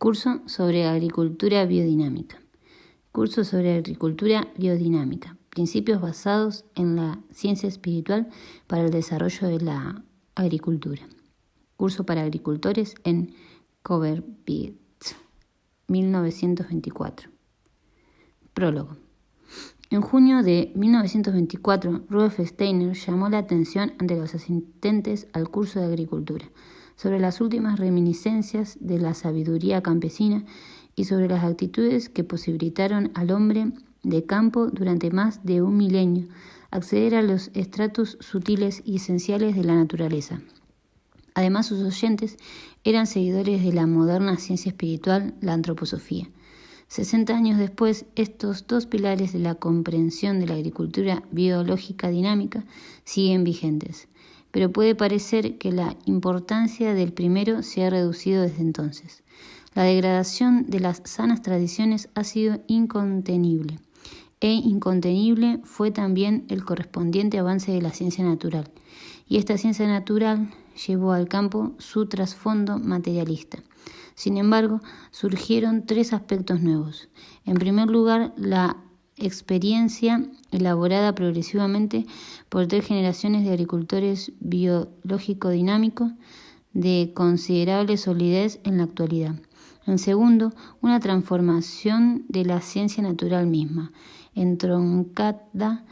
Curso sobre agricultura biodinámica. Curso sobre agricultura biodinámica. Principios basados en la ciencia espiritual para el desarrollo de la agricultura. Curso para agricultores en Coverbits, 1924. Prólogo. En junio de 1924, Rudolf Steiner llamó la atención ante los asistentes al curso de agricultura sobre las últimas reminiscencias de la sabiduría campesina y sobre las actitudes que posibilitaron al hombre de campo durante más de un milenio acceder a los estratos sutiles y esenciales de la naturaleza. Además, sus oyentes eran seguidores de la moderna ciencia espiritual, la antroposofía. 60 años después, estos dos pilares de la comprensión de la agricultura biológica dinámica siguen vigentes, pero puede parecer que la importancia del primero se ha reducido desde entonces. La degradación de las sanas tradiciones ha sido incontenible, e incontenible fue también el correspondiente avance de la ciencia natural, y esta ciencia natural llevó al campo su trasfondo materialista. Sin embargo, surgieron tres aspectos nuevos. En primer lugar, la experiencia elaborada progresivamente por 3 generaciones de agricultores biológico-dinámicos de considerable solidez en la actualidad. En segundo, una transformación de la ciencia natural misma, entroncada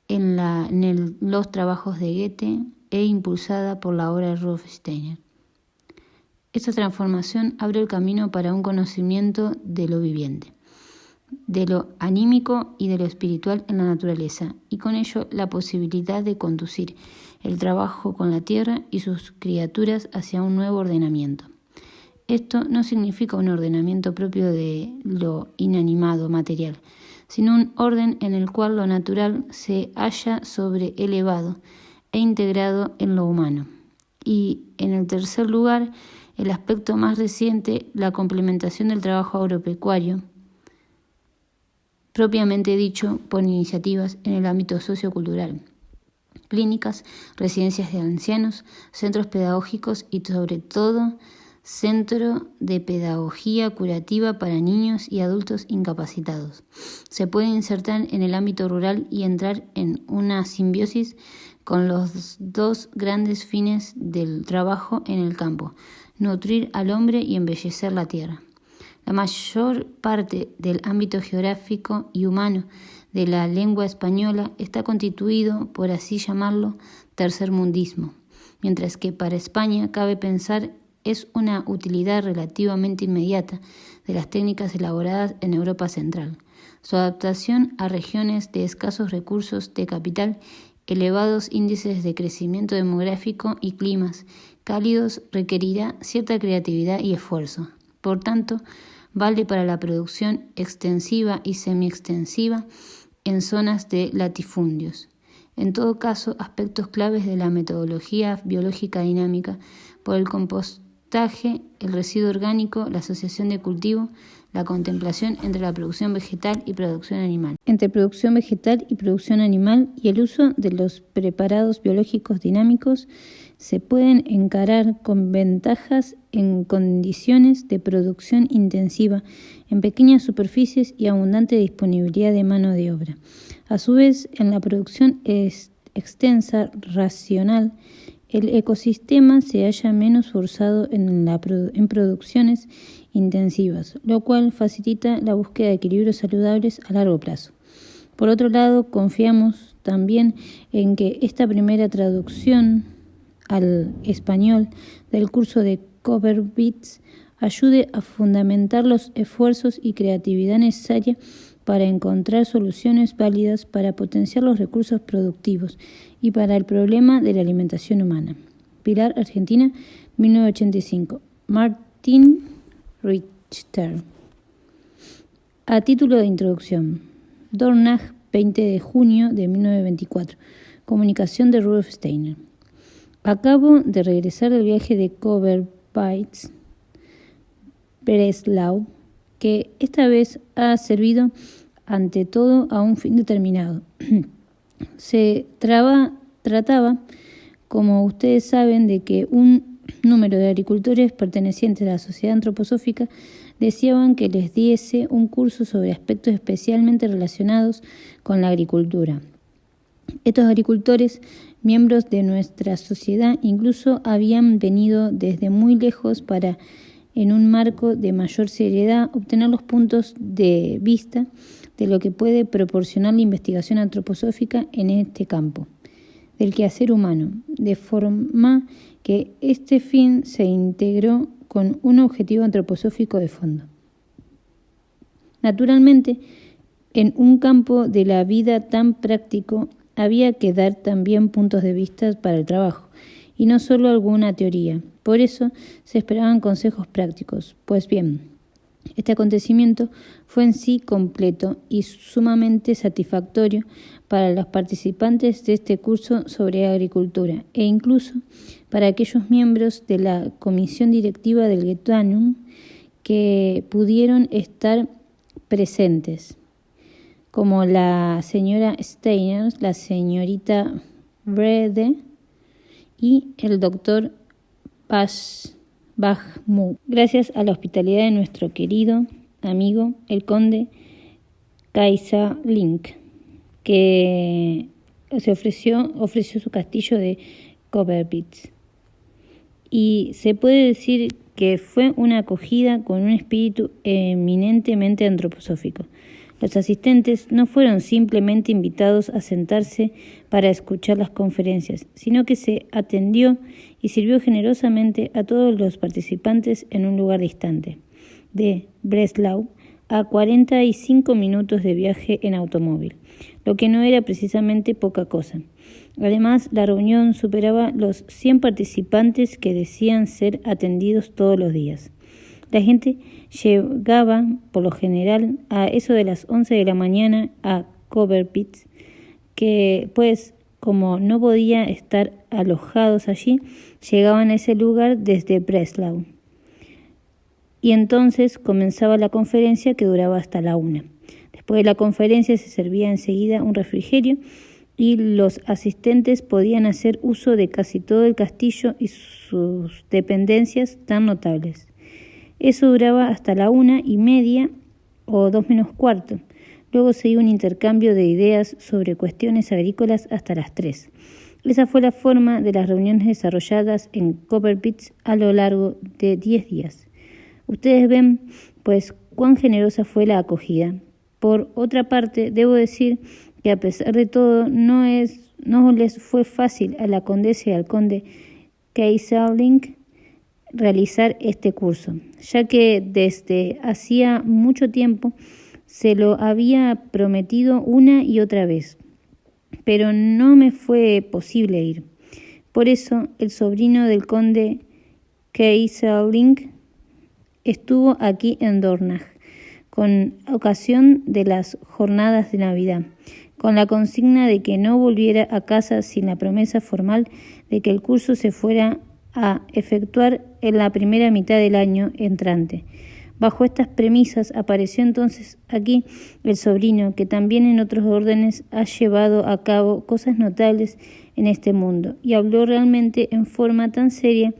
en los trabajos de Goethe e impulsada por la obra de Rudolf Steiner. Esta transformación abre el camino para un conocimiento de lo viviente, de lo anímico y de lo espiritual en la naturaleza, y con ello la posibilidad de conducir el trabajo con la tierra y sus criaturas hacia un nuevo ordenamiento. Esto no significa un ordenamiento propio de lo inanimado material, sino un orden en el cual lo natural se halla sobreelevado e integrado en lo humano. Y, en el tercer lugar, el aspecto más reciente, la complementación del trabajo agropecuario, propiamente dicho, por iniciativas en el ámbito sociocultural, clínicas, residencias de ancianos, centros pedagógicos y, sobre todo, centro de pedagogía curativa para niños y adultos incapacitados. Se puede insertar en el ámbito rural y entrar en una simbiosis con los dos grandes fines del trabajo en el campo: nutrir al hombre y embellecer la tierra. La mayor parte del ámbito geográfico y humano de la lengua española está constituido, por así llamarlo, tercermundismo, mientras que para España cabe pensar es una utilidad relativamente inmediata de las técnicas elaboradas en Europa Central. Su adaptación a regiones de escasos recursos de capital, elevados índices de crecimiento demográfico y climas cálidos requerirá cierta creatividad y esfuerzo. Por tanto, vale para la producción extensiva y semiextensiva en zonas de latifundios. En todo caso, aspectos claves de la metodología biológica dinámica por el compostaje, el residuo orgánico, la asociación de cultivo, la contemplación entre la producción vegetal y producción animal. Entre producción vegetal y producción animal y el uso de los preparados biológicos dinámicos se pueden encarar con ventajas en condiciones de producción intensiva, en pequeñas superficies y abundante disponibilidad de mano de obra. A su vez, en la producción extensa, racional, el ecosistema se halla menos forzado en producciones intensivas, lo cual facilita la búsqueda de equilibrios saludables a largo plazo. Por otro lado, confiamos también en que esta primera traducción al español del curso de Coverbits ayude a fundamentar los esfuerzos y creatividad necesaria para encontrar soluciones válidas para potenciar los recursos productivos y para el problema de la alimentación humana. Pilar, Argentina, 1985. Martin Richter. A título de introducción. Dornach, 20 de junio de 1924. Comunicación de Rudolf Steiner. Acabo de regresar del viaje de Coverbits, Breslau, que esta vez ha servido ante todo a un fin determinado. Se trataba, como ustedes saben, de que un número de agricultores pertenecientes a la sociedad antroposófica deseaban que les diese un curso sobre aspectos especialmente relacionados con la agricultura. Estos agricultores, miembros de nuestra sociedad, incluso habían venido desde muy lejos para, en un marco de mayor seriedad, obtener los puntos de vista de lo que puede proporcionar la investigación antroposófica en este campo del quehacer humano, de forma que este fin se integró con un objetivo antroposófico de fondo. Naturalmente, en un campo de la vida tan práctico, había que dar también puntos de vista para el trabajo, y no solo alguna teoría. Por eso se esperaban consejos prácticos. Pues bien, este acontecimiento fue en sí completo y sumamente satisfactorio para los participantes de este curso sobre agricultura e incluso para aquellos miembros de la comisión directiva del Getanum que pudieron estar presentes, como la señora Steiner, la señorita Brede y el doctor Bachmu. Gracias a la hospitalidad de nuestro querido amigo, el conde Keyserling, que ofreció su castillo de Copperbitz. Y se puede decir que fue una acogida con un espíritu eminentemente antroposófico. Los asistentes no fueron simplemente invitados a sentarse para escuchar las conferencias, sino que se atendió y sirvió generosamente a todos los participantes en un lugar distante, de Breslau a 45 minutos de viaje en automóvil, lo que no era precisamente poca cosa. Además, la reunión superaba los 100 participantes que decían ser atendidos todos los días. La gente llegaba, por lo general, a eso de las 11 de la mañana a Copperbitz, que pues, como no podía estar alojados allí, llegaban a ese lugar desde Breslau. Y entonces comenzaba la conferencia que duraba hasta la 1. Después de la conferencia se servía enseguida un refrigerio y los asistentes podían hacer uso de casi todo el castillo y sus dependencias tan notables. Eso duraba hasta la 1:30 o 2 menos cuarto. Luego seguía un intercambio de ideas sobre cuestiones agrícolas hasta las 3. Esa fue la forma de las reuniones desarrolladas en Copperbitz a lo largo de 10 días. Ustedes ven, pues, cuán generosa fue la acogida. Por otra parte, debo decir que a pesar de todo no les fue fácil a la condesa y al conde Keyserling realizar este curso, ya que desde hacía mucho tiempo se lo había prometido una y otra vez, pero no me fue posible ir. Por eso el sobrino del conde Keyserling estuvo aquí en Dornach con ocasión de las jornadas de Navidad, con la consigna de que no volviera a casa sin la promesa formal de que el curso se fuera a efectuar en la primera mitad del año entrante. Bajo estas premisas apareció entonces aquí el sobrino, que también en otros órdenes ha llevado a cabo cosas notables en este mundo, y habló realmente en forma tan seria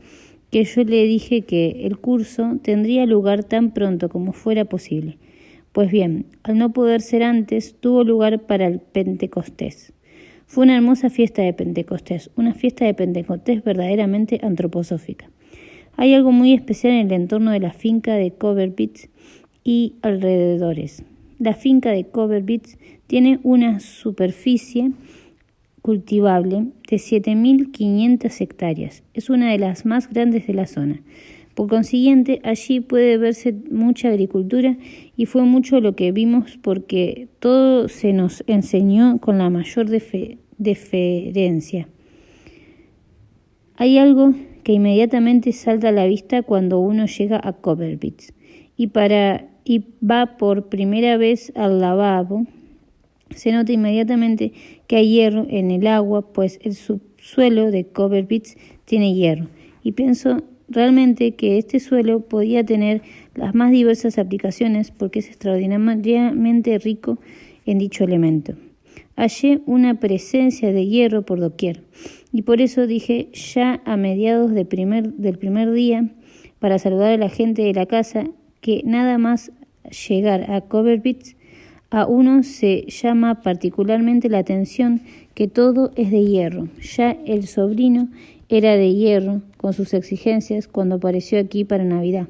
que yo le dije que el curso tendría lugar tan pronto como fuera posible. Pues bien, al no poder ser antes, tuvo lugar para el Pentecostés. Fue una hermosa fiesta de Pentecostés, una fiesta de Pentecostés verdaderamente antroposófica. Hay algo muy especial en el entorno de la finca de Copperbitz y alrededores. La finca de Copperbitz tiene una superficie cultivable de 7.500 hectáreas. Es una de las más grandes de la zona. Por consiguiente, allí puede verse mucha agricultura y fue mucho lo que vimos porque todo se nos enseñó con la mayor deferencia. Hay algo que inmediatamente salta a la vista cuando uno llega a Copperbitz y va por primera vez al lavabo. Se nota inmediatamente que hay hierro en el agua, pues el subsuelo de Copperbitz tiene hierro. Y pienso realmente que este suelo podía tener las más diversas aplicaciones porque es extraordinariamente rico en dicho elemento. hallé una presencia de hierro por doquier, y por eso dije ya a mediados del primer día, para saludar a la gente de la casa, que nada más llegar a Coverbits, a uno se llama particularmente la atención que todo es de hierro. Ya el sobrino era de hierro, con sus exigencias, cuando apareció aquí para Navidad.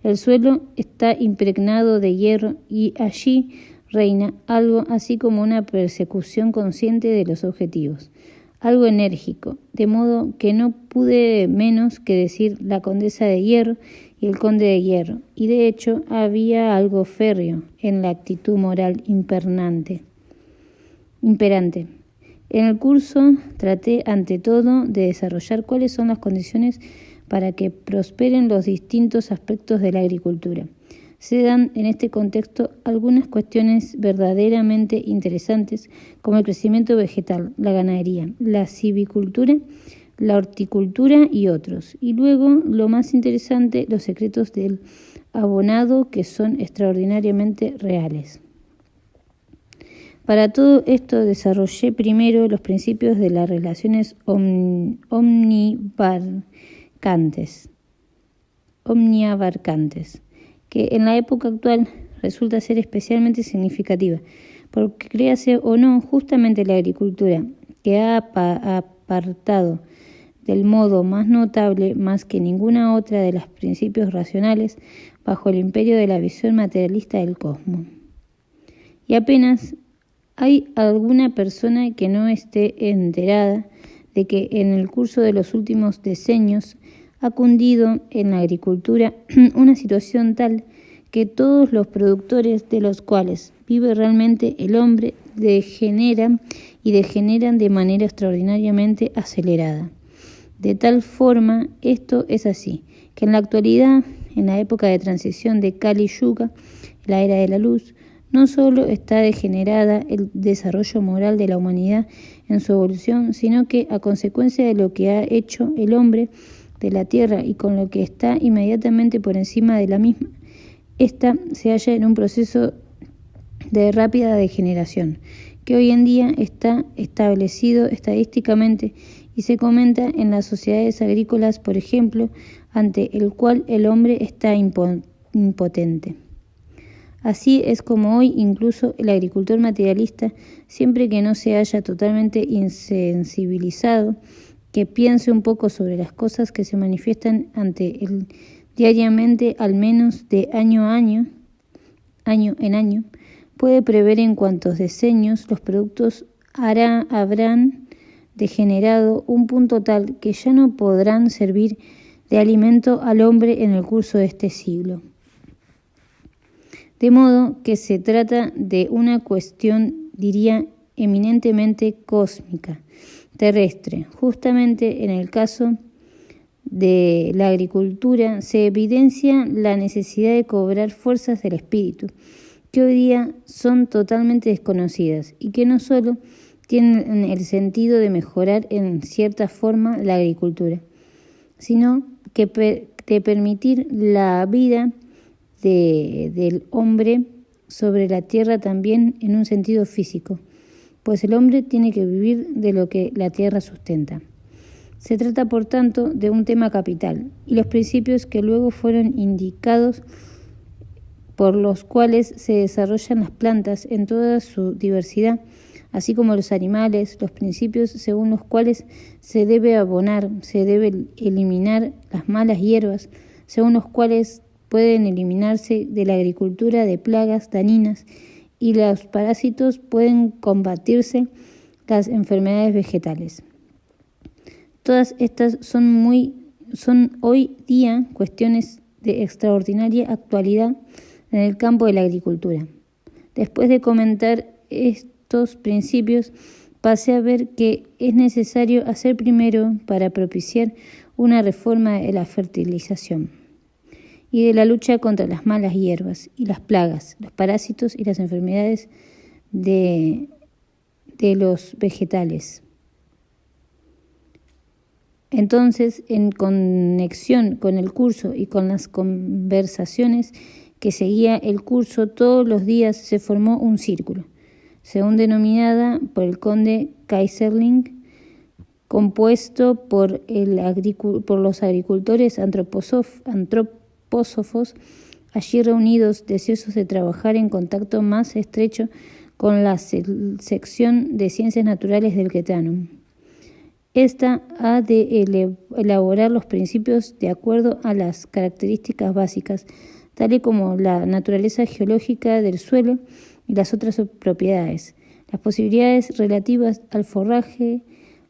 El suelo está impregnado de hierro y allí reina algo así como una persecución consciente de los objetivos, algo enérgico, de modo que no pude menos que decir la condesa de hierro y el conde de hierro, y de hecho había algo férreo en la actitud moral imperante. En el curso traté ante todo de desarrollar cuáles son las condiciones para que prosperen los distintos aspectos de la agricultura. Se dan en este contexto algunas cuestiones verdaderamente interesantes, como el crecimiento vegetal, la ganadería, la silvicultura, la horticultura y otros. Y luego, lo más interesante, los secretos del abonado, que son extraordinariamente reales. Para todo esto desarrollé primero los principios de las relaciones omniabarcantes, que en la época actual resulta ser especialmente significativa, porque créase o no, justamente la agricultura, que ha apartado del modo más notable, más que ninguna otra, de los principios racionales bajo el imperio de la visión materialista del cosmos. Y apenas hay alguna persona que no esté enterada de que en el curso de los últimos decenios ha cundido en la agricultura una situación tal que todos los productores de los cuales vive realmente el hombre degeneran de manera extraordinariamente acelerada. De tal forma, esto es así, que en la actualidad, en la época de transición de Kali Yuga, la era de la luz, no solo está degenerada el desarrollo moral de la humanidad en su evolución, sino que a consecuencia de lo que ha hecho el hombre de la tierra y con lo que está inmediatamente por encima de la misma, ésta se halla en un proceso de rápida degeneración, que hoy en día está establecido estadísticamente y se comenta en las sociedades agrícolas, por ejemplo, ante el cual el hombre está impotente. Así es como hoy incluso el agricultor materialista, siempre que no se haya totalmente insensibilizado, que piense un poco sobre las cosas que se manifiestan ante él diariamente, al menos de año en año, puede prever en cuantos decenios los productos habrán degenerado un punto tal que ya no podrán servir de alimento al hombre en el curso de este siglo. De modo que se trata de una cuestión, diría, eminentemente cósmica, terrestre. Justamente en el caso de la agricultura se evidencia la necesidad de cobrar fuerzas del espíritu, que hoy día son totalmente desconocidas y que no solo tienen el sentido de mejorar en cierta forma la agricultura, sino que de permitir la vida del hombre sobre la tierra también en un sentido físico, pues el hombre tiene que vivir de lo que la tierra sustenta. Se trata, por tanto, de un tema capital, y los principios que luego fueron indicados por los cuales se desarrollan las plantas en toda su diversidad, así como los animales, los principios según los cuales se debe abonar, se debe eliminar las malas hierbas, según los cuales pueden eliminarse de la agricultura de plagas dañinas y los parásitos pueden combatirse las enfermedades vegetales. Todas estas son hoy día cuestiones de extraordinaria actualidad en el campo de la agricultura. Después de comentar estos principios, pasé a ver que es necesario hacer primero para propiciar una reforma de la fertilización y de la lucha contra las malas hierbas y las plagas, los parásitos y las enfermedades de los vegetales. Entonces, en conexión con el curso y con las conversaciones que seguía el curso, todos los días se formó un círculo. según denominada por el conde Keyserling, compuesto por los agricultores antropósofos, allí reunidos, deseosos de trabajar en contacto más estrecho con la sección de Ciencias Naturales del Getanum. Esta ha de elaborar los principios de acuerdo a las características básicas, tales como la naturaleza geológica del suelo y las otras propiedades, las posibilidades relativas al forraje,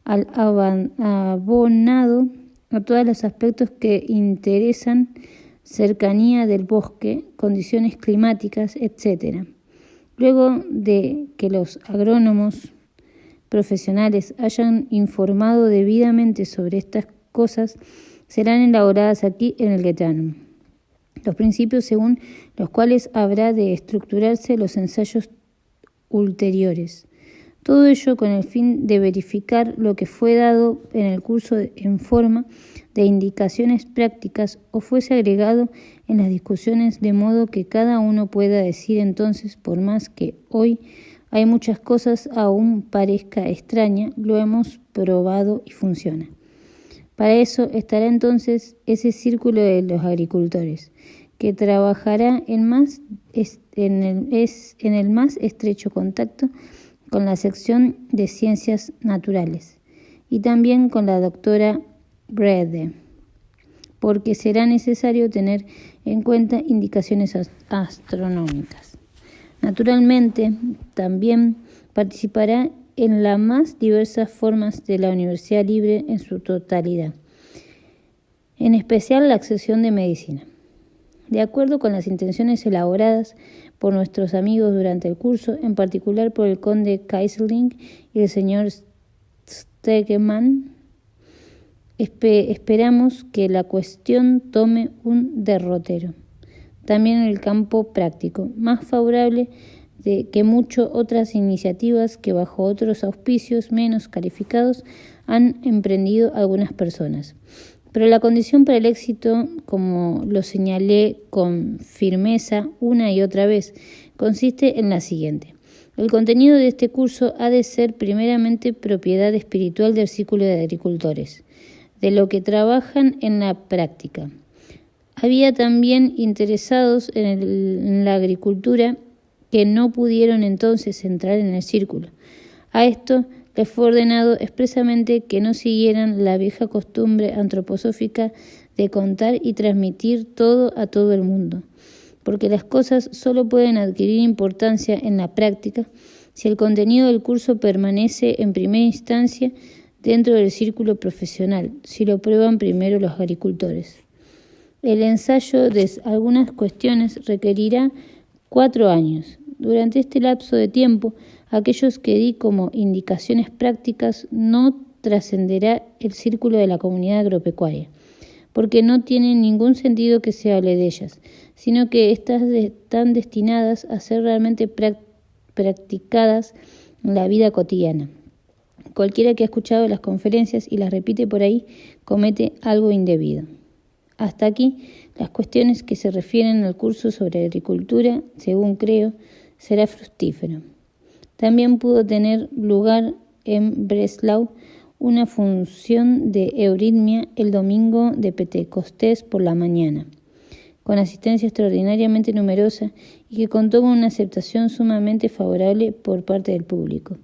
al abonado, a todos los aspectos que interesan, cercanía del bosque, condiciones climáticas, etc. Luego de que los agrónomos profesionales hayan informado debidamente sobre estas cosas, serán elaboradas aquí en el Getanum los principios según los cuales habrá de estructurarse los ensayos ulteriores. Todo ello con el fin de verificar lo que fue dado en el curso en forma de indicaciones prácticas o fuese agregado en las discusiones, de modo que cada uno pueda decir entonces, por más que hoy hay muchas cosas aún parezca extraña, lo hemos probado y funciona. Para eso estará entonces ese círculo de los agricultores, que trabajará en el más estrecho contacto con la sección de Ciencias Naturales y también con la doctora Brede, porque será necesario tener en cuenta indicaciones astronómicas. Naturalmente, también participará en las más diversas formas de la Universidad Libre en su totalidad, en especial la sección de Medicina. De acuerdo con las intenciones elaboradas por nuestros amigos durante el curso, en particular por el conde Keyserling y el señor Stegemann, esperamos que la cuestión tome un derrotero, también en el campo práctico, más favorable que muchas otras iniciativas que bajo otros auspicios menos calificados han emprendido algunas personas. Pero la condición para el éxito, como lo señalé con firmeza una y otra vez, consiste en la siguiente. El contenido de este curso ha de ser primeramente propiedad espiritual del círculo de agricultores, de lo que trabajan en la práctica. Había también interesados en la agricultura que no pudieron entonces entrar en el círculo. A esto les fue ordenado expresamente que no siguieran la vieja costumbre antroposófica de contar y transmitir todo a todo el mundo, porque las cosas solo pueden adquirir importancia en la práctica si el contenido del curso permanece en primera instancia dentro del círculo profesional, si lo prueban primero los agricultores. El ensayo de algunas cuestiones requerirá 4 años. Durante este lapso de tiempo, aquellos que di como indicaciones prácticas no trascenderá el círculo de la comunidad agropecuaria, porque no tiene ningún sentido que se hable de ellas, sino que están destinadas a ser realmente practicadas en la vida cotidiana. Cualquiera que ha escuchado las conferencias y las repite por ahí comete algo indebido. Hasta aquí, las cuestiones que se refieren al curso sobre agricultura, según creo, será fructífero. También pudo tener lugar en Breslau una función de euritmia el domingo de Pentecostés por la mañana, con asistencia extraordinariamente numerosa y que contó con una aceptación sumamente favorable por parte del público.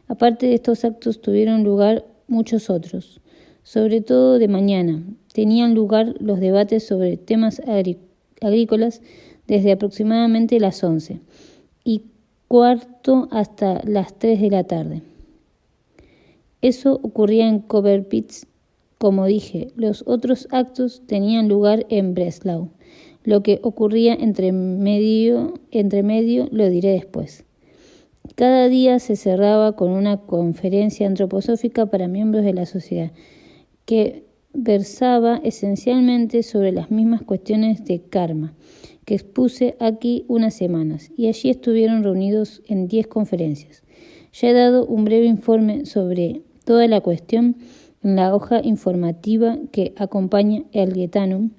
Aparte de estos actos tuvieron lugar muchos otros. Sobre todo de mañana, tenían lugar los debates sobre temas agrícolas desde aproximadamente las 11:15 hasta las 3 de la tarde. Eso ocurría en Coberpitz. Como dije, los otros actos tenían lugar en Breslau. Lo que ocurría entre medio lo diré después. Cada día se cerraba con una conferencia antroposófica para miembros de la sociedad, que versaba esencialmente sobre las mismas cuestiones de karma que expuse aquí unas semanas, y allí estuvieron reunidos en 10 conferencias. Ya he dado un breve informe sobre toda la cuestión en la hoja informativa que acompaña el Getanum,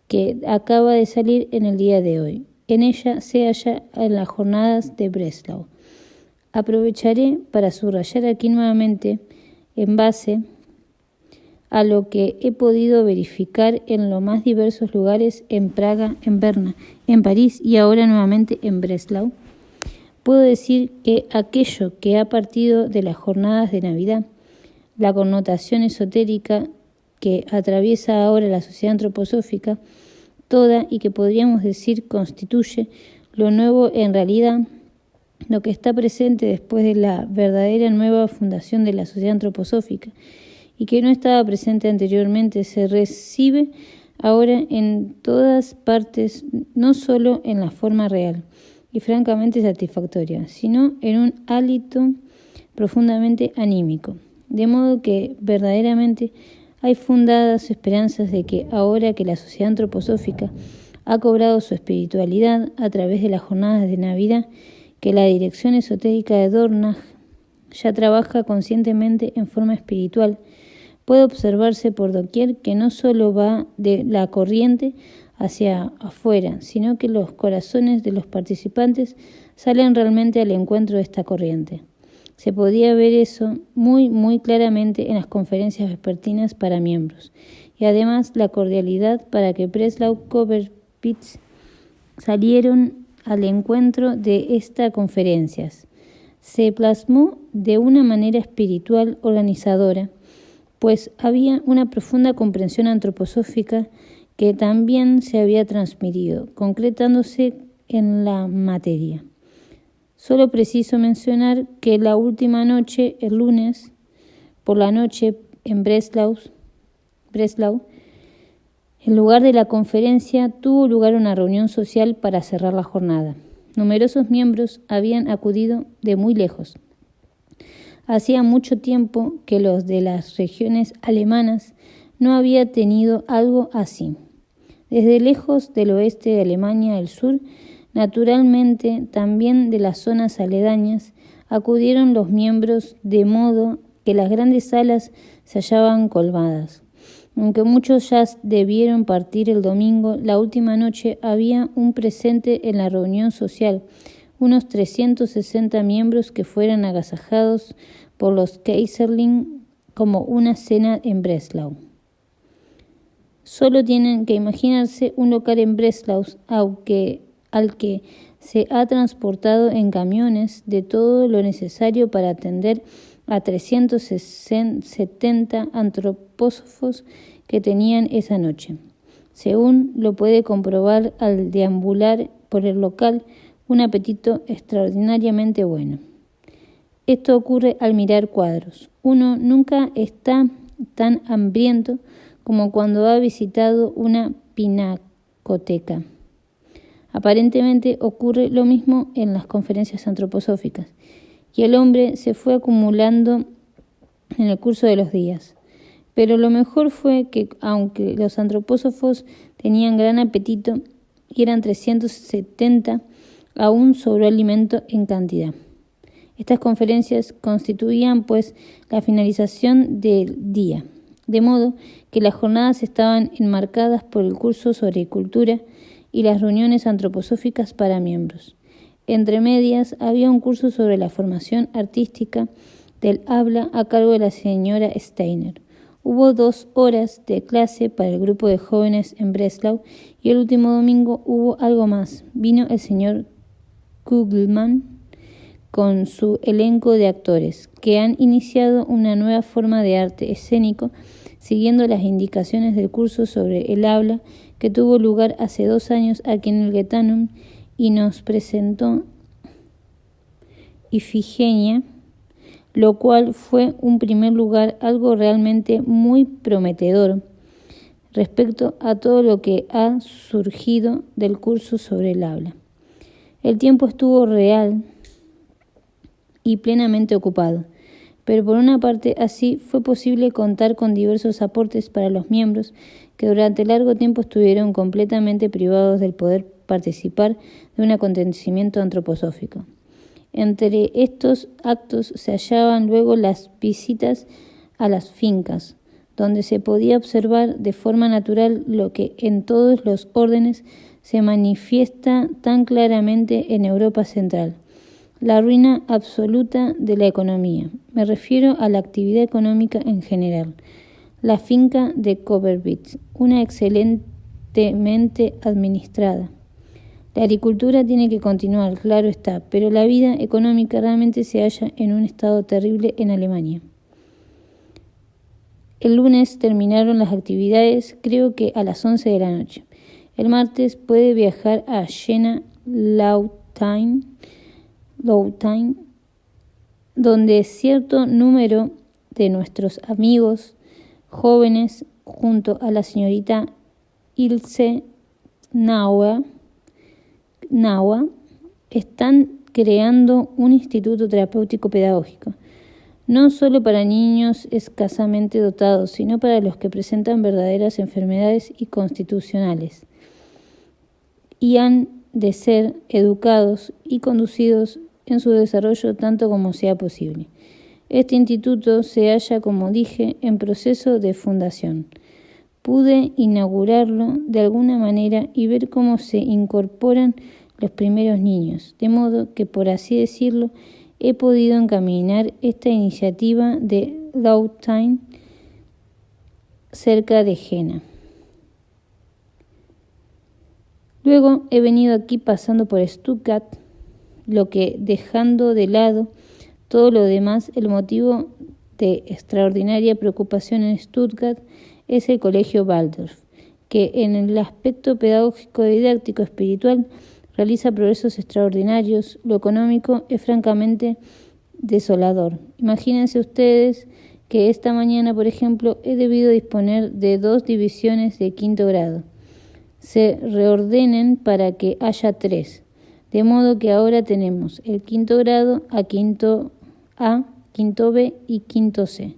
que acaba de salir en el día de hoy. En ella se halla en las jornadas de Breslau. Aprovecharé para subrayar aquí nuevamente, en base a lo que he podido verificar en los más diversos lugares, en Praga, en Berna, en París y ahora nuevamente en Breslau, puedo decir que aquello que ha partido de las jornadas de Navidad, la connotación esotérica que atraviesa ahora la sociedad antroposófica toda y que podríamos decir constituye lo nuevo en realidad, lo que está presente después de la verdadera nueva fundación de la sociedad antroposófica y que no estaba presente anteriormente, se recibe ahora en todas partes, no solo en la forma real y francamente satisfactoria, sino en un hálito profundamente anímico. De modo que verdaderamente hay fundadas esperanzas de que ahora que la sociedad antroposófica ha cobrado su espiritualidad a través de las jornadas de Navidad, que la dirección esotérica de Dornach ya trabaja conscientemente en forma espiritual, puede observarse por doquier que no solo va de la corriente hacia afuera, sino que los corazones de los participantes salen realmente al encuentro de esta corriente. Se podía ver eso muy claramente en las conferencias vespertinas para miembros, y además la cordialidad para que Breslau Coverpitz salieron al encuentro de estas conferencias. Se plasmó de una manera espiritual organizadora, pues había una profunda comprensión antroposófica que también se había transmitido, concretándose en la materia. Solo preciso mencionar que la última noche, el lunes, por la noche, en Breslau, en lugar de la conferencia, tuvo lugar una reunión social para cerrar la jornada. Numerosos miembros habían acudido de muy lejos. Hacía mucho tiempo que los de las regiones alemanas no había tenido algo así. Desde lejos del oeste de Alemania al sur, naturalmente también de las zonas aledañas, acudieron los miembros de modo que las grandes salas se hallaban colmadas. Aunque muchos ya debieron partir el domingo, la última noche había un presente en la reunión social, unos 360 miembros que fueron agasajados por los Kaiserling como una cena en Breslau. Solo tienen que imaginarse un local en Breslau, al que se ha transportado en camiones de todo lo necesario para atender a 370 antropósofos que tenían esa noche. Según lo puede comprobar al deambular por el local, un apetito extraordinariamente bueno. Esto ocurre al mirar cuadros. Uno nunca está tan hambriento como cuando ha visitado una pinacoteca. Aparentemente ocurre lo mismo en las conferencias antroposóficas, y el hombre se fue acumulando en el curso de los días. Pero lo mejor fue que, aunque los antropósofos tenían gran apetito y eran 370, aún sobró alimento en cantidad. Estas conferencias constituían, pues, la finalización del día, de modo que las jornadas estaban enmarcadas por el curso sobre cultura y las reuniones antroposóficas para miembros. Entre medias había un curso sobre la formación artística del habla a cargo de la señora Steiner. Hubo 2 horas de clase para el grupo de jóvenes en Breslau y el último domingo hubo algo más. Vino el señor Kugelmann con su elenco de actores, que han iniciado una nueva forma de arte escénico siguiendo las indicaciones del curso sobre el habla que tuvo lugar hace 2 años aquí en el Goetheanum y nos presentó Ifigenia, lo cual fue en primer lugar algo realmente muy prometedor respecto a todo lo que ha surgido del curso sobre el habla. El tiempo estuvo real y plenamente ocupado, pero por una parte así fue posible contar con diversos aportes para los miembros que durante largo tiempo estuvieron completamente privados del poder participar de un acontecimiento antroposófico. Entre estos actos se hallaban luego las visitas a las fincas, donde se podía observar de forma natural lo que en todos los órdenes se manifiesta tan claramente en Europa Central, La ruina absoluta de la economía. Me refiero a la actividad económica en general. La finca de Coverbits, una excelentemente administrada. La agricultura tiene que continuar, claro está, pero la vida económica realmente se halla en un estado terrible en Alemania. El lunes terminaron las actividades, creo que a las 11 de la noche. El martes puede viajar a Jena Lautein, donde cierto número de nuestros amigos jóvenes, junto a la señorita Ilse Nauer, están creando un instituto terapéutico pedagógico, no solo para niños escasamente dotados, sino para los que presentan verdaderas enfermedades constitucionales y han de ser educados y conducidos en su desarrollo tanto como sea posible. Este instituto se halla, como dije, en proceso de fundación. Pude inaugurarlo de alguna manera y ver cómo se incorporan los primeros niños, de modo que, por así decirlo, he podido encaminar esta iniciativa de Lautein cerca de Jena. Luego he venido aquí pasando por Stuttgart, lo que, dejando de lado todo lo demás, el motivo de extraordinaria preocupación en Stuttgart es el Colegio Waldorf, que en el aspecto pedagógico, didáctico, espiritual, realiza progresos extraordinarios. Lo económico es francamente desolador. Imagínense ustedes que esta mañana, por ejemplo, he debido disponer de 2 divisiones de 5º grado. Se reordenen para que haya 3, de modo que ahora tenemos el 5º grado a 5º A, 5º B y 5º C.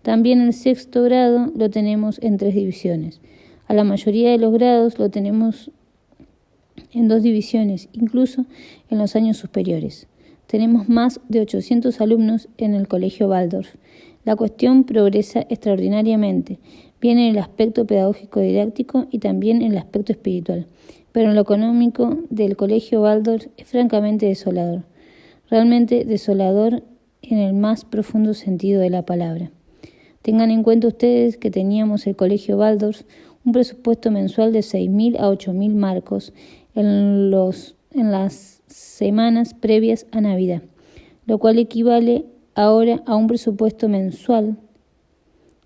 También el 6º grado lo tenemos en 3 divisiones. A la mayoría de los grados lo tenemos en 2 divisiones, incluso en los años superiores. Tenemos más de 800 alumnos en el Colegio Waldorf. La cuestión progresa extraordinariamente, bien en el aspecto pedagógico didáctico y también en el aspecto espiritual. Pero en lo económico del Colegio Waldorf es francamente desolador. Realmente desolador en el más profundo sentido de la palabra. Tengan en cuenta ustedes que teníamos el Colegio Waldorf un presupuesto mensual de 6.000 a 8.000 marcos en las semanas previas a Navidad, lo cual equivale ahora a un presupuesto mensual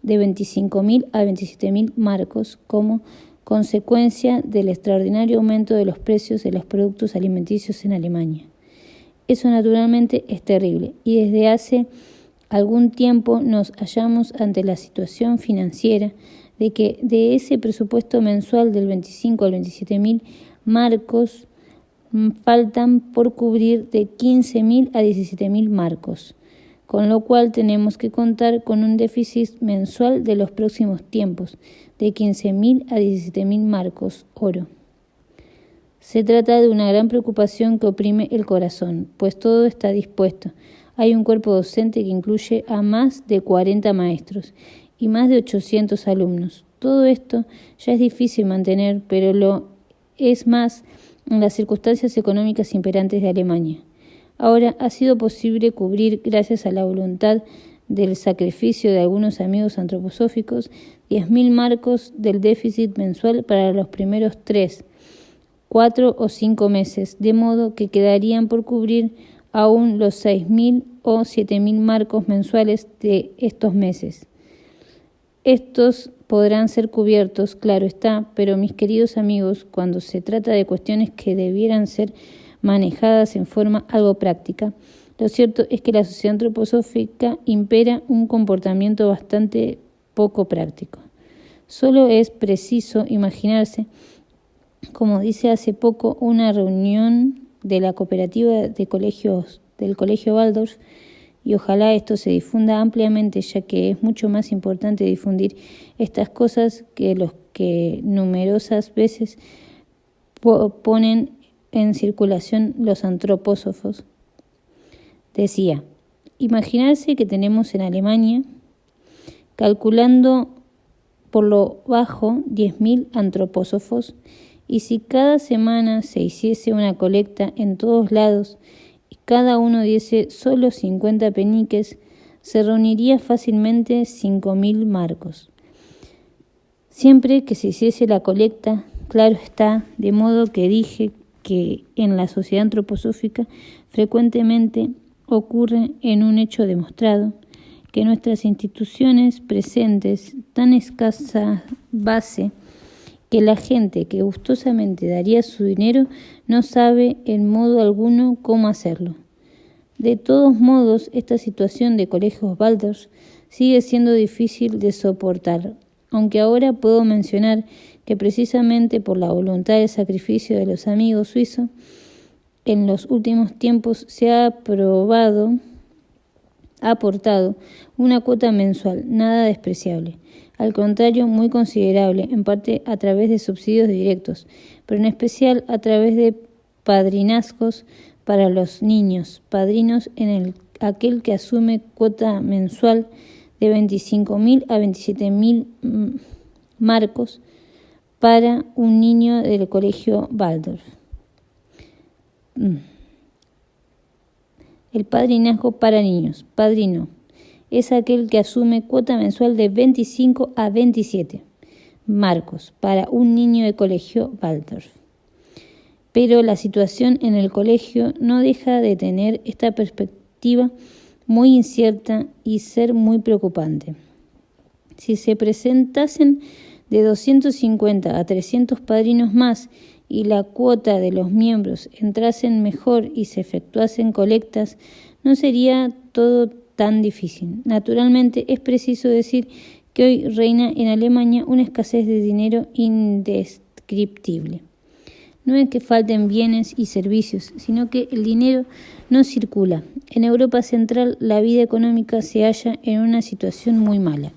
de 25.000 a 27.000 marcos como consecuencia del extraordinario aumento de los precios de los productos alimenticios en Alemania. Eso naturalmente es terrible y desde hace algún tiempo nos hallamos ante la situación financiera de que de ese presupuesto mensual del 25 al 27.000 marcos faltan por cubrir de 15.000 a 17.000 marcos, con lo cual tenemos que contar con un déficit mensual de los próximos tiempos de 15.000 a 17.000 marcos oro. Se trata de una gran preocupación que oprime el corazón, pues todo está dispuesto. Hay un cuerpo docente que incluye a más de 40 maestros y más de 800 alumnos. Todo esto ya es difícil mantener, pero lo es más en las circunstancias económicas imperantes de Alemania. Ahora ha sido posible cubrir, gracias a la voluntad del sacrificio de algunos amigos antroposóficos, 10.000 marcos del déficit mensual para los primeros 3, 4 o 5 meses, de modo que quedarían por cubrir aún los 6.000 o 7.000 marcos mensuales de estos meses. Estos podrán ser cubiertos, claro está, pero mis queridos amigos, cuando se trata de cuestiones que debieran ser manejadas en forma algo práctica, lo cierto es que la sociedad antroposófica impera un comportamiento bastante poco práctico. Solo es preciso imaginarse, como dice hace poco una reunión de la cooperativa de colegios del Colegio Waldorf, y ojalá esto se difunda ampliamente, ya que es mucho más importante difundir estas cosas que los que numerosas veces ponen en circulación los antropósofos. Decía, imaginarse que tenemos en Alemania, calculando por lo bajo 10.000 antropósofos, y si cada semana se hiciese una colecta en todos lados, y cada uno diese solo 50 peniques, se reuniría fácilmente 5.000 marcos. Siempre que se hiciese la colecta, claro está, de modo que dije que en la sociedad antroposófica frecuentemente ocurre en un hecho demostrado, que nuestras instituciones presentes tan escasa base que la gente que gustosamente daría su dinero no sabe en modo alguno cómo hacerlo. De todos modos, esta situación de colegios Waldorf sigue siendo difícil de soportar, aunque ahora puedo mencionar que precisamente por la voluntad de sacrificio de los amigos suizos, en los últimos tiempos se ha aportado una cuota mensual nada despreciable, al contrario muy considerable, en parte a través de subsidios directos, pero en especial a través de padrinazgos para los niños, padrinos en aquel que asume cuota mensual de 25.000 a 27.000 marcos para un niño del colegio Waldorf. El padrinazgo para niños, padrino, es aquel que asume cuota mensual de 25 a 27 marcos para un niño de colegio Waldorf. Pero la situación en el colegio no deja de tener esta perspectiva muy incierta y ser muy preocupante. Si se presentasen de 250 a 300 padrinos más y la cuota de los miembros entrasen mejor y se efectuasen colectas, no sería todo tan difícil. Naturalmente, es preciso decir que hoy reina en Alemania una escasez de dinero indescriptible. No es que falten bienes y servicios, sino que el dinero no circula. En Europa Central la vida económica se halla en una situación muy mala.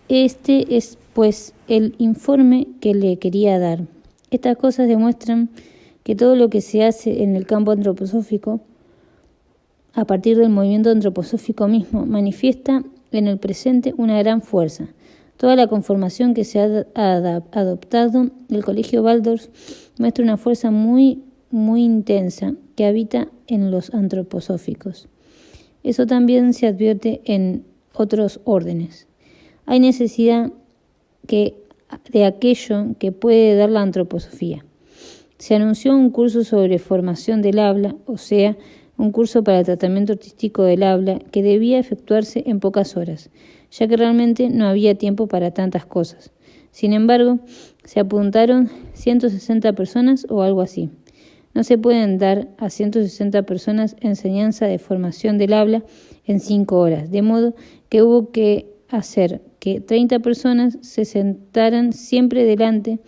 Este es, pues, el informe que le quería dar. Estas cosas demuestran que todo lo que se hace en el campo antroposófico, a partir del movimiento antroposófico mismo, manifiesta en el presente una gran fuerza. Toda la conformación que se ha adoptado del colegio Waldorf muestra una fuerza muy, muy intensa que habita en los antroposóficos. Eso también se advierte en otros órdenes. Hay necesidad de aquello que puede dar la antroposofía. Se anunció un curso sobre formación del habla, o sea, un curso para el tratamiento artístico del habla que debía efectuarse en pocas horas, ya que realmente no había tiempo para tantas cosas. Sin embargo, se apuntaron 160 personas o algo así. No se pueden dar a 160 personas enseñanza de formación del habla en 5 horas, de modo que hubo que hacer que 30 personas se sentaran siempre delante.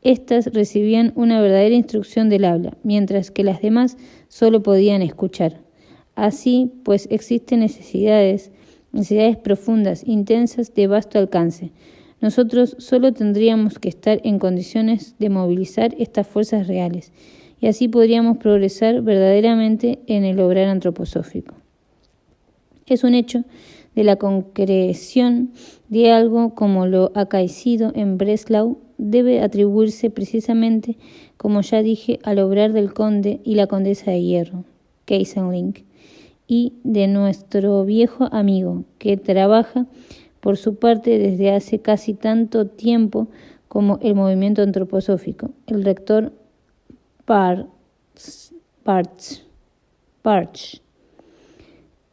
Estas recibían una verdadera instrucción del habla, mientras que las demás solo podían escuchar. Así, pues, existen necesidades profundas, intensas, de vasto alcance. Nosotros solo tendríamos que estar en condiciones de movilizar estas fuerzas reales, y así podríamos progresar verdaderamente en el obrar antroposófico. Es un hecho de la concreción de algo como lo acaecido en Breslau debe atribuirse precisamente, como ya dije, al obrar del conde y la condesa de Hierro, Keyserling, y de nuestro viejo amigo, que trabaja por su parte desde hace casi tanto tiempo como el movimiento antroposófico, el rector Bartsch,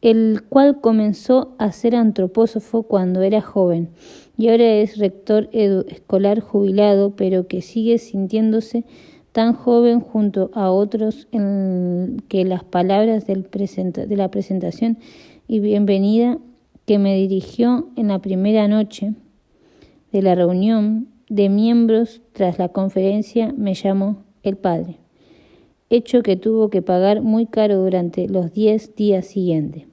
el cual comenzó a ser antropósofo cuando era joven y ahora es rector escolar jubilado, pero que sigue sintiéndose tan joven junto a otros en que las palabras de la presentación y bienvenida que me dirigió en la primera noche de la reunión de miembros tras la conferencia me llamó el padre, hecho que tuvo que pagar muy caro durante los 10 días siguientes.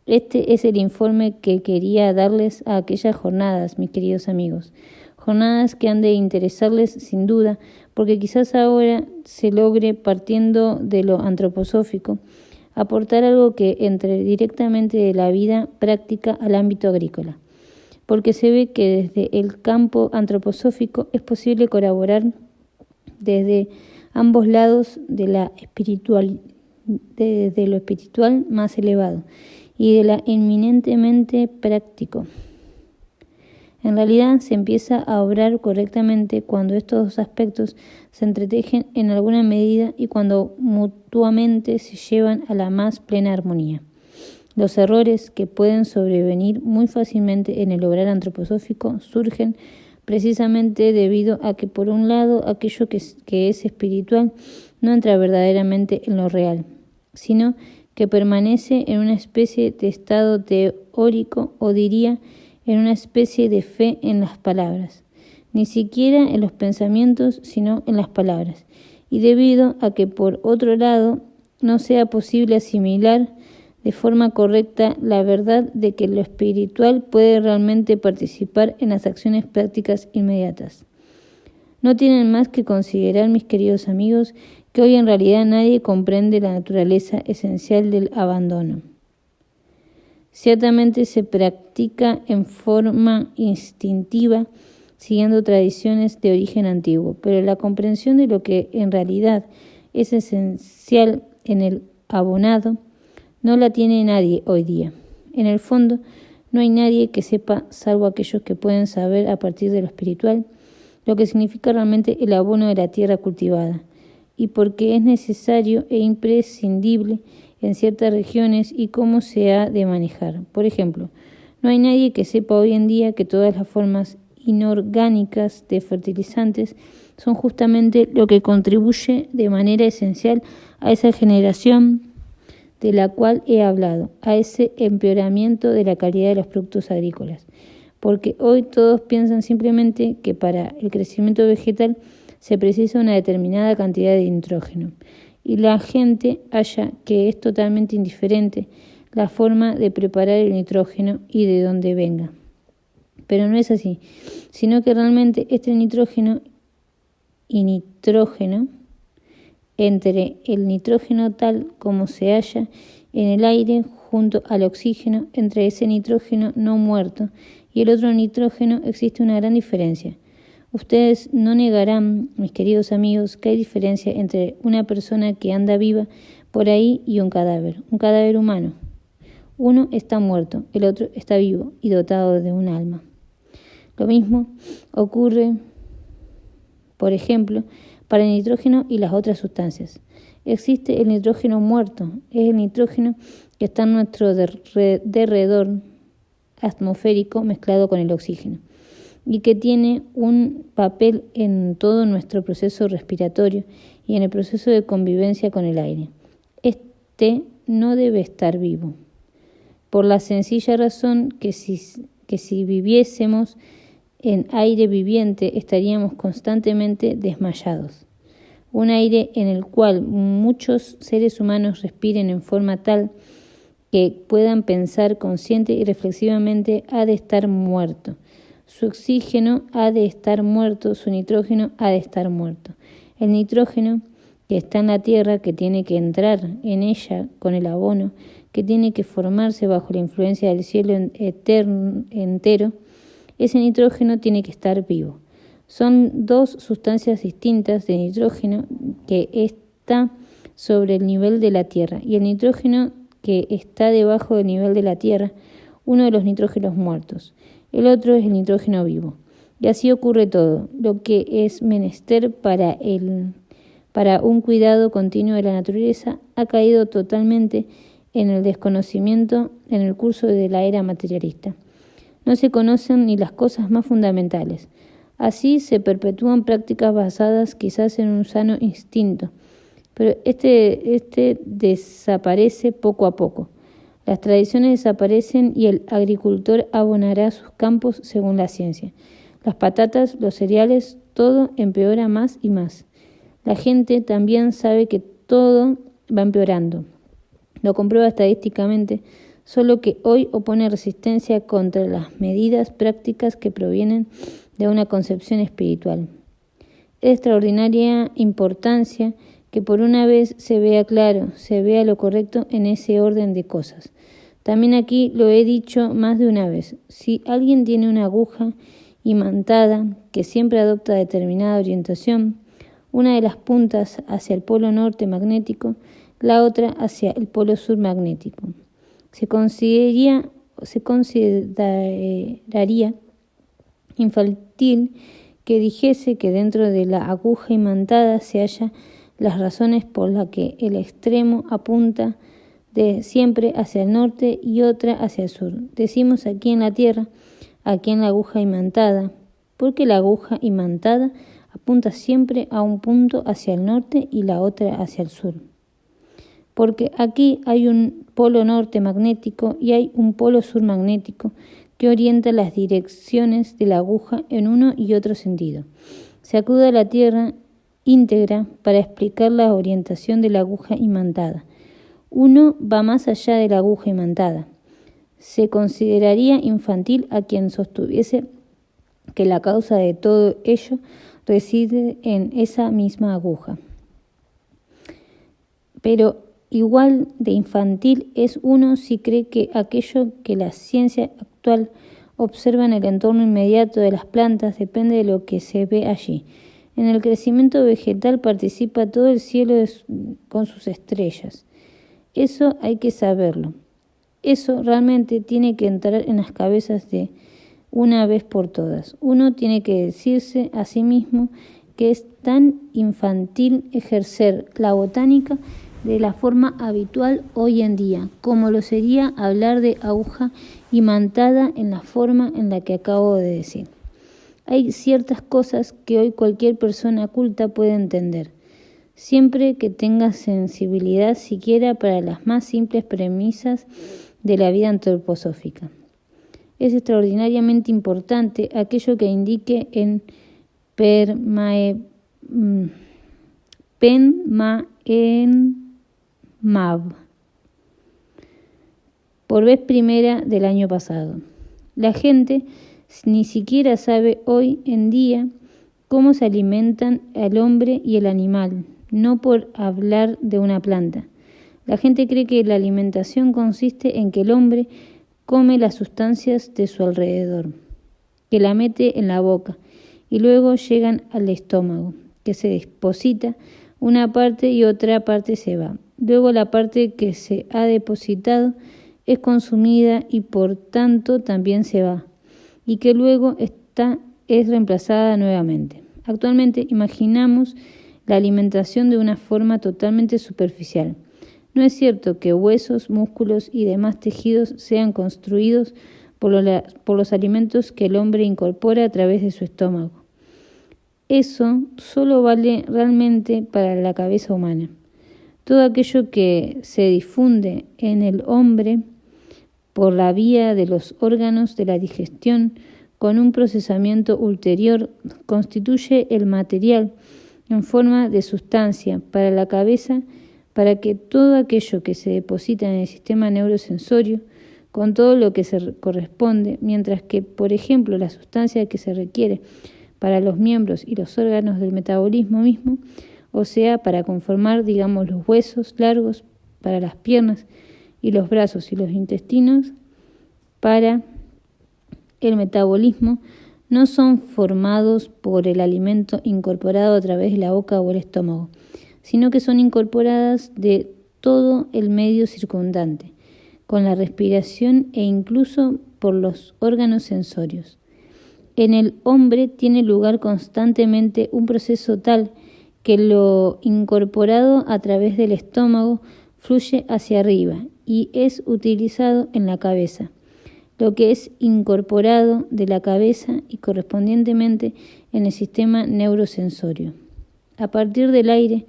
Este es el informe que quería darles a aquellas jornadas, mis queridos amigos. Jornadas que han de interesarles sin duda, porque quizás ahora se logre, partiendo de lo antroposófico, aportar algo que entre directamente de la vida práctica al ámbito agrícola. Porque se ve que desde el campo antroposófico es posible colaborar desde ambos lados de la desde lo espiritual más elevado y de la eminentemente práctico. En realidad se empieza a obrar correctamente cuando estos dos aspectos se entretejen en alguna medida y cuando mutuamente se llevan a la más plena armonía. Los errores que pueden sobrevenir muy fácilmente en el obrar antroposófico surgen precisamente debido a que, por un lado, aquello que es espiritual no entra verdaderamente en lo real, sino que permanece en una especie de estado teórico, o diría, en una especie de fe en las palabras, ni siquiera en los pensamientos, sino en las palabras, y debido a que, por otro lado, no sea posible asimilar de forma correcta la verdad de que lo espiritual puede realmente participar en las acciones prácticas inmediatas. No tienen más que considerar, mis queridos amigos, que hoy en realidad nadie comprende la naturaleza esencial del abandono. Ciertamente se practica en forma instintiva, siguiendo tradiciones de origen antiguo, pero la comprensión de lo que en realidad es esencial en el abonado no la tiene nadie hoy día. En el fondo, no hay nadie que sepa, salvo aquellos que pueden saber a partir de lo espiritual, lo que significa realmente el abono de la tierra cultivada, y porque es necesario e imprescindible en ciertas regiones y cómo se ha de manejar. Por ejemplo, no hay nadie que sepa hoy en día que todas las formas inorgánicas de fertilizantes son justamente lo que contribuye de manera esencial a esa generación de la cual he hablado, a ese empeoramiento de la calidad de los productos agrícolas. Porque hoy todos piensan simplemente que para el crecimiento vegetal se precisa una determinada cantidad de nitrógeno, y la gente halla que es totalmente indiferente la forma de preparar el nitrógeno y de dónde venga. Pero no es así, sino que realmente este nitrógeno y nitrógeno, entre el nitrógeno tal como se halla en el aire junto al oxígeno, entre ese nitrógeno no muerto y el otro nitrógeno existe una gran diferencia. Ustedes no negarán, mis queridos amigos, que hay diferencia entre una persona que anda viva por ahí y un cadáver humano. Uno está muerto, el otro está vivo y dotado de un alma. Lo mismo ocurre, por ejemplo, para el nitrógeno y las otras sustancias. Existe el nitrógeno muerto, es el nitrógeno que está en nuestro derredor atmosférico mezclado con el oxígeno, y que tiene un papel en todo nuestro proceso respiratorio y en el proceso de convivencia con el aire. Este no debe estar vivo, por la sencilla razón que si viviésemos en aire viviente estaríamos constantemente desmayados. Un aire en el cual muchos seres humanos respiren en forma tal que puedan pensar consciente y reflexivamente ha de estar muerto. Su oxígeno ha de estar muerto, su nitrógeno ha de estar muerto. El nitrógeno que está en la tierra, que tiene que entrar en ella con el abono, que tiene que formarse bajo la influencia del cielo entero, ese nitrógeno tiene que estar vivo. Son dos sustancias distintas de nitrógeno que está sobre el nivel de la tierra y el nitrógeno que está debajo del nivel de la tierra, uno de los nitrógenos muertos. El otro es el nitrógeno vivo. Y así ocurre todo. Lo que es menester para un cuidado continuo de la naturaleza ha caído totalmente en el desconocimiento en el curso de la era materialista. No se conocen ni las cosas más fundamentales. Así se perpetúan prácticas basadas quizás en un sano instinto, pero este desaparece poco a poco. Las tradiciones desaparecen y el agricultor abonará sus campos según la ciencia. Las patatas, los cereales, todo empeora más y más. La gente también sabe que todo va empeorando. Lo comprueba estadísticamente, solo que hoy opone resistencia contra las medidas prácticas que provienen de una concepción espiritual. Es de extraordinaria importancia que por una vez se vea claro, se vea lo correcto en ese orden de cosas. También aquí lo he dicho más de una vez. Si alguien tiene una aguja imantada que siempre adopta determinada orientación, una de las puntas hacia el polo norte magnético, la otra hacia el polo sur magnético. Se consideraría infantil que dijese que dentro de la aguja imantada se hallan las razones por las que el extremo apunta de siempre hacia el norte y otra hacia el sur. Decimos aquí en la Tierra, aquí en la aguja imantada, porque la aguja imantada apunta siempre a un punto hacia el norte y la otra hacia el sur. Porque aquí hay un polo norte magnético y hay un polo sur magnético que orienta las direcciones de la aguja en uno y otro sentido. Se acude a la Tierra íntegra para explicar la orientación de la aguja imantada. Uno va más allá de la aguja imantada. Se consideraría infantil a quien sostuviese que la causa de todo ello reside en esa misma aguja. Pero igual de infantil es uno si cree que aquello que la ciencia actual observa en el entorno inmediato de las plantas depende de lo que se ve allí. En el crecimiento vegetal participa todo el cielo con sus estrellas. Eso hay que saberlo. Eso realmente tiene que entrar en las cabezas de una vez por todas. Uno tiene que decirse a sí mismo que es tan infantil ejercer la botánica de la forma habitual hoy en día, como lo sería hablar de aguja imantada en la forma en la que acabo de decir. Hay ciertas cosas que hoy cualquier persona culta puede entender, siempre que tenga sensibilidad siquiera para las más simples premisas de la vida antroposófica. Es extraordinariamente importante aquello que indique en Penmaenmab, por vez primera del año pasado. La gente ni siquiera sabe hoy en día cómo se alimentan el hombre y el animal, no por hablar de una planta. La gente cree que la alimentación consiste en que el hombre come las sustancias de su alrededor, que la mete en la boca y luego llegan al estómago, que se deposita una parte y otra parte se va. Luego la parte que se ha depositado es consumida y por tanto también se va, y que luego es reemplazada nuevamente. Actualmente imaginamos la alimentación de una forma totalmente superficial. No es cierto que huesos, músculos y demás tejidos sean construidos por los alimentos que el hombre incorpora a través de su estómago. Eso solo vale realmente para la cabeza humana. Todo aquello que se difunde en el hombre por la vía de los órganos de la digestión con un procesamiento ulterior constituye el material en forma de sustancia para la cabeza, para que todo aquello que se deposita en el sistema neurosensorio, con todo lo que se corresponde, mientras que, por ejemplo, la sustancia que se requiere para los miembros y los órganos del metabolismo mismo, o sea, para conformar, digamos, los huesos largos para las piernas y los brazos y los intestinos para el metabolismo, no son formados por el alimento incorporado a través de la boca o el estómago, sino que son incorporadas de todo el medio circundante, con la respiración e incluso por los órganos sensorios. En el hombre tiene lugar constantemente un proceso tal que lo incorporado a través del estómago fluye hacia arriba y es utilizado en la cabeza, lo que es incorporado de la cabeza y correspondientemente en el sistema neurosensorio. A partir del aire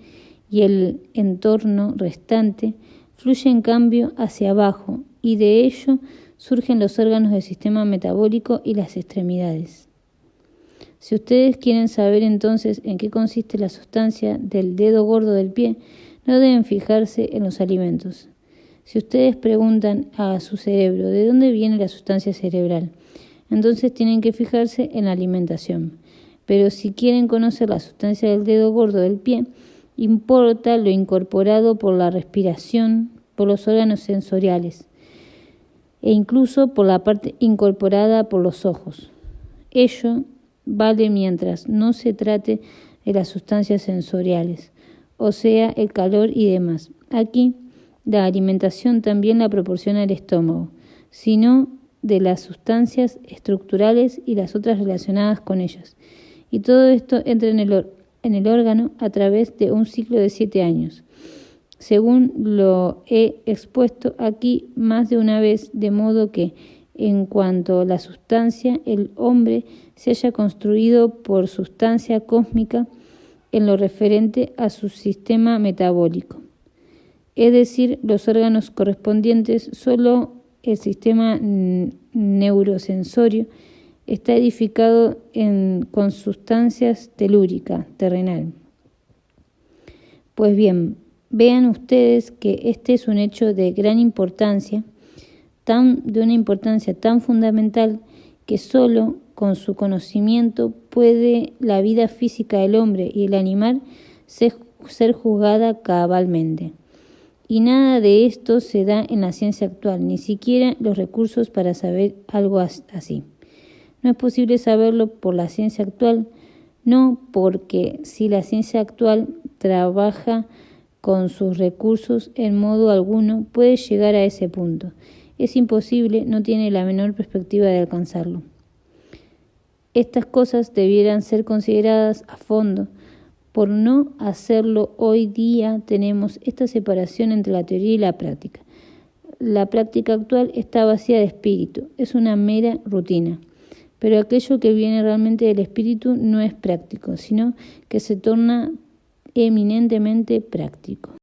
y el entorno restante fluye en cambio hacia abajo y de ello surgen los órganos del sistema metabólico y las extremidades. Si ustedes quieren saber entonces en qué consiste la sustancia del dedo gordo del pie, no deben fijarse en los alimentos. Si ustedes preguntan a su cerebro de dónde viene la sustancia cerebral, entonces tienen que fijarse en la alimentación. Pero si quieren conocer la sustancia del dedo gordo del pie, importa lo incorporado por la respiración, por los órganos sensoriales e incluso por la parte incorporada por los ojos. Ello vale mientras no se trate de las sustancias sensoriales, o sea, el calor y demás. Aquí, la alimentación también la proporciona el estómago, sino de las sustancias estructurales y las otras relacionadas con ellas. Y todo esto entra en el órgano a través de un ciclo de 7 años. Según lo he expuesto aquí más de una vez, de modo que, en cuanto a la sustancia, el hombre se haya construido por sustancia cósmica en lo referente a su sistema metabólico. Es decir, los órganos correspondientes, solo el sistema neurosensorio está edificado con sustancias telúrica, terrenal. Pues bien, vean ustedes que este es un hecho de gran importancia, de una importancia tan fundamental que solo con su conocimiento puede la vida física del hombre y el animal ser juzgada cabalmente. Y nada de esto se da en la ciencia actual, ni siquiera los recursos para saber algo así. No es posible saberlo por la ciencia actual, no porque si la ciencia actual trabaja con sus recursos en modo alguno puede llegar a ese punto. Es imposible, no tiene la menor perspectiva de alcanzarlo. Estas cosas debieran ser consideradas a fondo. Por no hacerlo hoy día tenemos esta separación entre la teoría y la práctica. La práctica actual está vacía de espíritu, es una mera rutina. Pero aquello que viene realmente del espíritu no es práctico, sino que se torna eminentemente práctico.